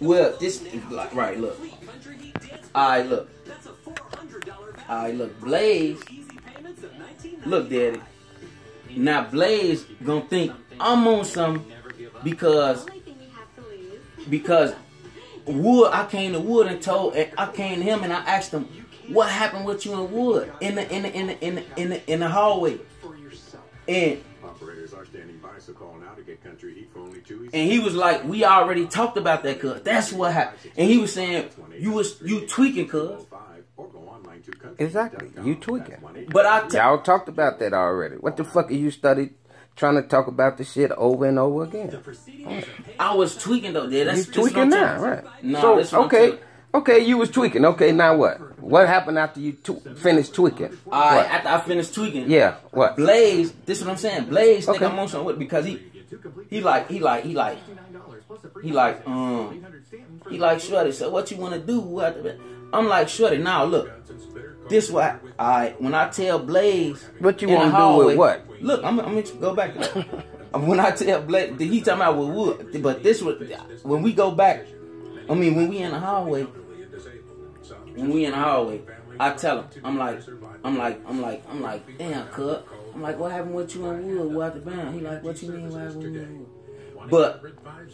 Well, this like right. Look. I look. I look. Blaze. Look, Daddy. Now Blaze gonna think I'm on something because Wood. I came to Wood and I came to him and I asked him what happened with you and Wood in the hallway. And he was like, we already talked about that, cuz. That's what happened. And he was saying, you tweaking, cuz. Exactly. You tweaking. But y'all talked about that already. What the fuck are you studied trying to talk about the shit over and over again? I was tweaking though, dude. You tweaking now, right? No, so, okay, you was tweaking. Okay, now what? What happened after you finished tweaking? After I finished tweaking. Yeah, what? Blaze, this is what I'm saying. Blaze think I'm on something with because he like, Shorty, so what you want to do? I'm like, Shorty, now look. This what when I tell Blaze what you want to do with what? Look, I'm gonna go back. When I tell Blaze, he talking about with Wood, but this was when we go back. I mean, when we in the hallway, I tell him, I'm like, damn, cut. I'm like, what happened with you and Wood? What the band? He like, what you mean? What happened with you and Wood? But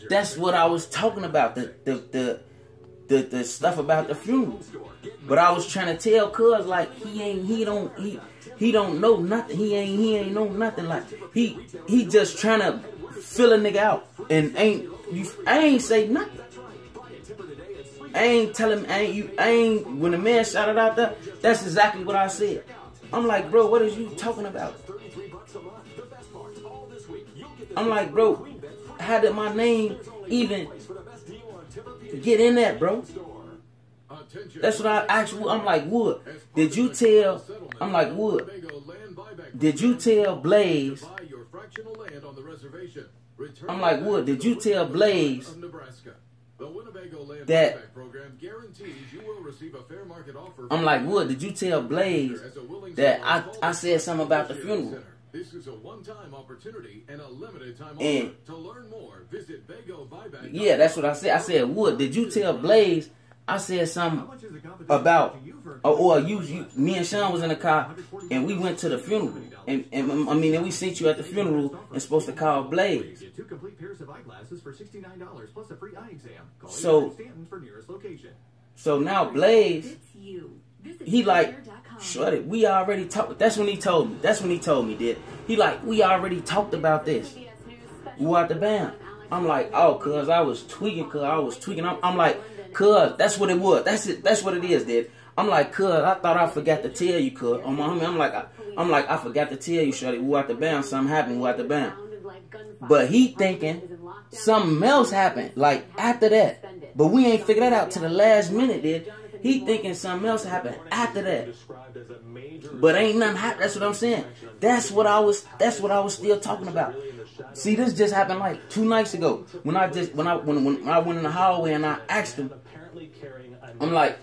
that's what I was talking about. The stuff about the funeral. But I was trying to tell cuz like he don't know nothing. He ain't know nothing. Like he just trying to fill a nigga out and I ain't say nothing. I ain't tell him when the man shouted out there, that's exactly what I said. I'm like, bro, what is you talking about? I'm like, bro, how did my name even get in that, bro? That's what I asked. I'm like, Wood, did you tell? I'm like, Wood, did you tell Blaze? I'm like, Wood, did you tell Blaze that? I'm like, Wood, did you tell Blaze that I said something about the funeral? This is a one-time opportunity and a limited time offer. To learn more, visit VegoBuyback. Yeah, that's what I said. I said, Wood, did you tell Blaze I said something about, me and Sean was in the car and we went to the funeral. And we sent you at the funeral and supposed to call Blaze. Get 2 complete pairs of eyeglasses for $69 plus a free eye exam. Call Stanton for nearest location. So now Blaze, he like, Shorty, we already talked. That's when he told me, did. He like, we already talked about this. You out the band. I'm like, oh, cuz I was tweaking, I'm like, cuz, that's what it was. That's what it is, did. I'm like, cuz, I thought I forgot to tell you, cuz. I'm like, I forgot to tell you, Shorty, we out the band. Something happened, we out the band. But he thinking something else happened, like, after that. But we ain't figured that out till the last minute, did. He thinking something else happened after that. But ain't nothing happened. That's what I'm saying. That's what I was still talking about. See, this just happened like 2 nights ago. When I went in the hallway and I asked him, I'm like,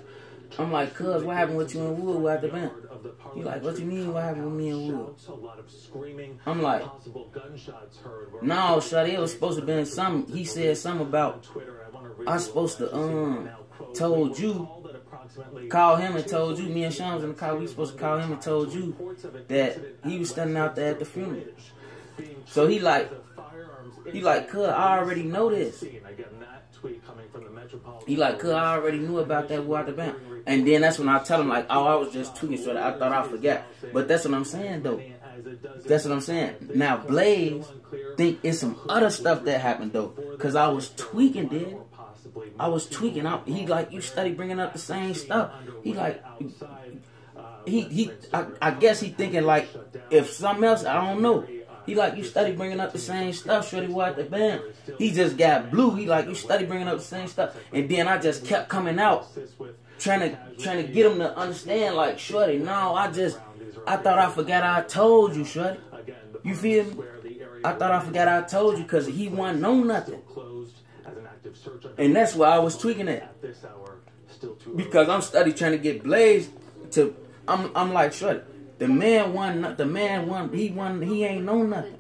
cuz, what happened with you and Wood? What happened to band? He like, what you mean what happened with me and Wood? I'm like, no, Shawty, it was supposed to have been something. He said something about, I supposed to, told you, call him and told you, me and Sean was in the car, we supposed to call him and told you that he was standing out there at the funeral. So he like, cuz, I already know this. He like, cuz, I already knew about that Water Band. And then that's when I tell him, like, oh, I was just tweaking, so I thought I forgot. But that's what I'm saying, though. That's what I'm saying. Now, Blaze think it's some other stuff that happened, though. Because I was tweaking, dude. I was tweaking. He like, you study bringing up the same stuff. He like, I guess he thinking like, if something else, I don't know. He like, you study bringing up the same stuff, Shorty, what the band. He just got blue. He like, you study bringing up the same stuff. And then I just kept coming out, trying to get him to understand, like, Shorty, no, I thought I forgot I told you, Shorty. You feel me? I thought I forgot I told you because he wasn't know nothing. And that's why I was tweaking it. Because I'm study trying to get Blaze to, I'm like, Shorty, the man won, he ain't know nothing.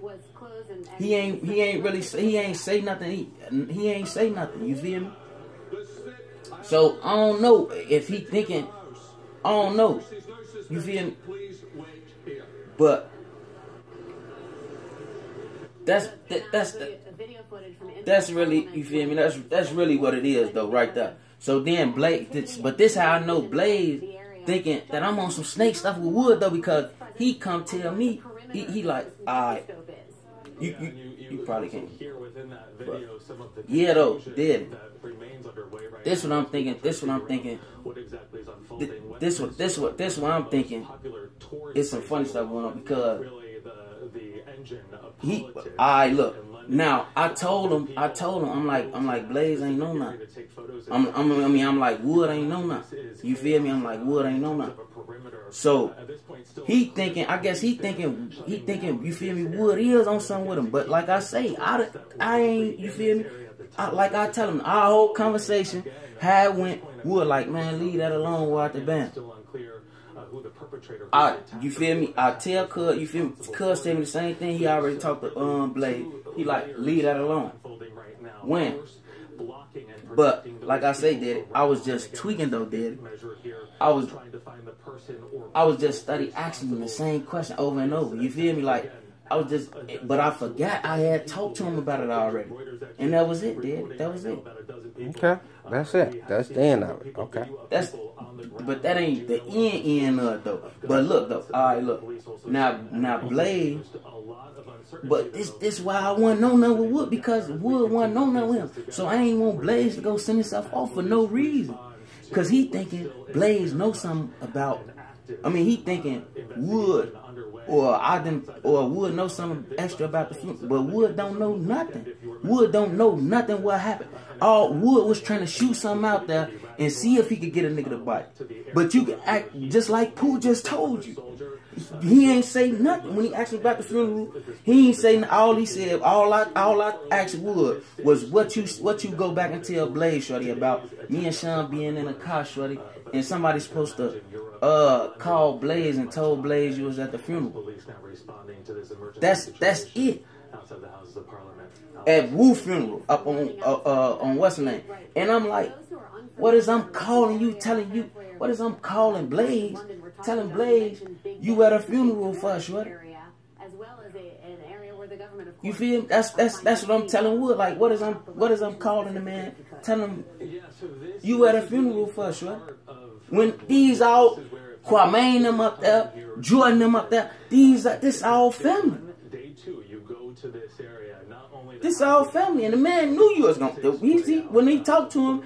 He ain't say nothing. He ain't say nothing, you feel me? So I don't know if he thinking, I don't know. You feel me? But that's really, you feel me? That's really what it is though, right there. So then Blaze, but this how I know Blaze thinking that I'm on some snake stuff with Wood though, because he come tell me, he like, alright, you probably can't. But, yeah though, did. This what I'm thinking. This what I'm thinking. This what I'm thinking. It's some funny stuff going on because I look. Now I told him, I'm like Blaze ain't know nothing. I'm like Wood ain't know nothing. You feel me? I'm like Wood ain't know nothing. So he thinking, I guess he thinking, you feel me? Wood is on something with him, but like I say, I ain't, you feel me? Like I tell him, our whole conversation, how it went, Wood like, man, leave that alone, we're out the band. You feel me? I tell Cuz, you feel me? Cuz tell me the same thing. He already talked to Blaze. He like, leave that alone. When? But like I say, Daddy, I was just tweaking though, Daddy. I was just study asking him the same question over and over. You feel me? Like I was just, but I forgot I had talked to him about it already, and that was it, Daddy. That was it. Okay, that's it. That's the end of it. Okay. But that ain't the end of it though. But look though, alright, look. Now Blaze. But this why I want no nothing with Wood, because Wood want no nothing with him. So I ain't want Blaze to go send himself off for no reason. Cause he thinking Blaze know something about. I mean, he thinking Wood or Wood know something extra about the funeral, but Wood don't know nothing. Wood don't know nothing what happened. All Wood was trying to shoot something out there and see if he could get a nigga to bite. But you can act just like Pooh just told you. He ain't say nothing when he asked me about the funeral. He ain't say all. He said all I asked Wood was what you go back and tell Blaze, shorty, about me and Sean being in a car, shorty, and somebody's supposed to call Blaze and told Blaze you was at the funeral. That's it. At Wu funeral up on what's the name? And I'm like, what is I'm calling you, telling you? What is I'm calling Blaze, telling Blaze you at a funeral for us, right? You feel me? That's what I'm telling Wood. Like, what is I'm calling the man, telling him you at a funeral for us, right? When these all Kwame them up there, Jordan them up there, this all family. This all family, and the man knew you was gonna. When he talked to him,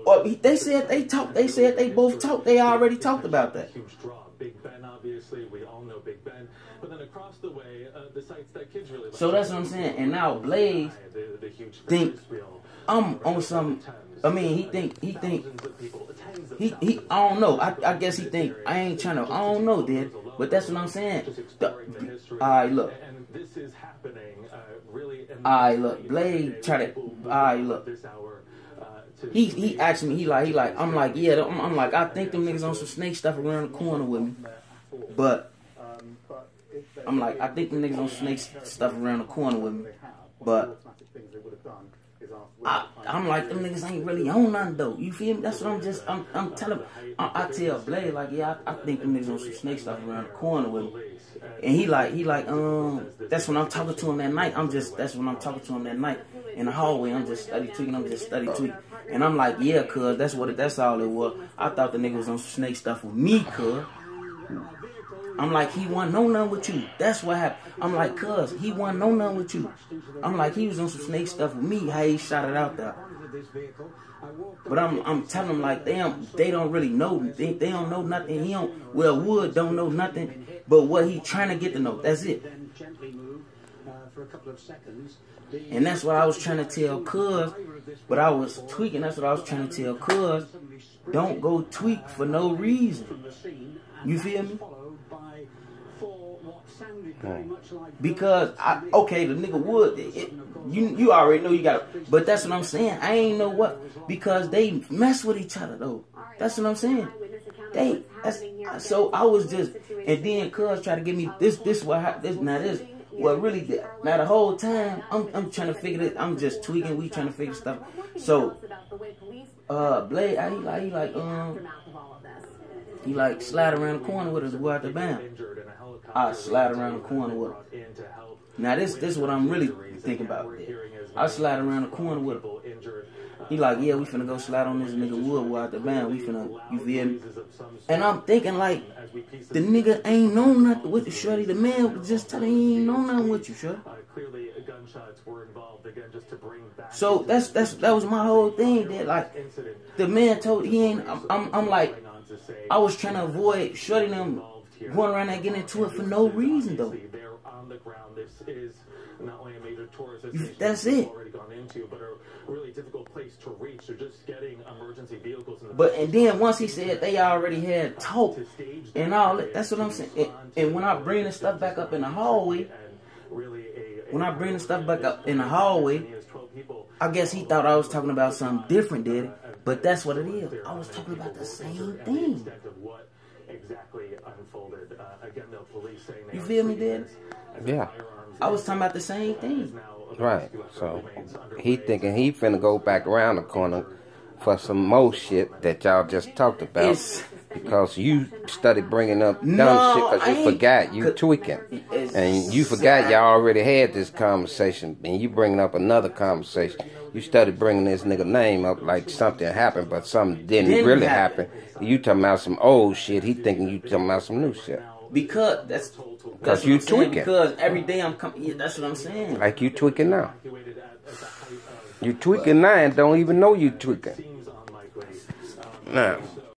or they said they talked. They said they both talked. They already talked about that. Big Ben, obviously, we all know Big Ben. But then across the way, the sites that kids really. So that's what I'm saying. And now Blaze think I'm on some. I mean, he think. He. I don't know. I guess he think I ain't trying to. I don't know, dude. But that's what I'm saying. Alright, look. This is happening. Alright, look. Blaze try to. Alright, look. He asked me. He like. I'm like, yeah. I'm like, I think them niggas on some snake stuff around the corner with me. But I'm like, I think them niggas on snake stuff around the corner with me. But I'm like, them niggas ain't really on nothing though. You feel me? That's what I'm telling. I tell Blaze like, yeah, I think them niggas on some snake stuff around the corner with me. And he like, that's when I'm talking to him that night. That's when I'm talking to him that night in the hallway. I'm just study tweaking. And I'm like, yeah, cuz, that's all it was. I thought the nigga was on some snake stuff with me, cuz. I'm like, he wasn't no nothing with you. That's what happened. I'm like, cuz, he wasn't no nothing with you. I'm like, he was on some snake stuff with me, how he shot it out there. But I'm telling them like they don't really know. They don't know nothing. Wood don't know nothing but what he trying to get to know. That's it. And that's what I was trying to tell cuz, but I was tweaking. That's what I was trying to tell cuz. Don't go tweak for no reason. You feel me? Because okay, the nigga Wood, you already know you got it. But that's what I'm saying. I ain't know what, because they mess with each other though. That's what I'm saying. So I was just, and then cuz try to give me this what really did. Now the whole time I'm trying to figure it. I'm just tweaking. We trying to figure stuff. So Blade, he like slide around the corner with us, go out the band. I slide around the corner with him. Now this is what I'm really thinking about. I slide around the corner with him. He like, yeah, we finna go slide on this nigga Wood out the band. We finna, you feel me? And I'm thinking like, the nigga ain't know nothing with the shorty. The man was just telling he ain't know nothing with you, shorty. So that was my whole thing. That like, the man told he ain't. I'm like, I was trying to avoid shorty them going around and getting into it for no reason though. Not only a major tourist destination that's it. Already gone into, but a really difficult place to reach. So just getting emergency vehicles. And then once he said they already had talk and all that, that's what I'm saying. And when I bring the stuff back up in the hallway, I guess he thought I was talking about something different, did he? But that's what it is. I was talking about the same thing. You feel me, Dad? Yeah. I was talking about the same thing. Right. So he thinking he finna go back around the corner for some more shit that y'all just talked about. Because you started bringing up dumb shit because you forgot you tweaking. And you forgot y'all already had this conversation. And you bringing up another conversation. You started bringing this nigga name up like something happened, but something didn't really happen. You talking about some old shit. He thinking you talking about some new shit. Because that's you tweaking. Because every day I'm coming. Yeah, that's what I'm saying. Like you tweaking now. You tweaking now and don't even know you tweaking. Now.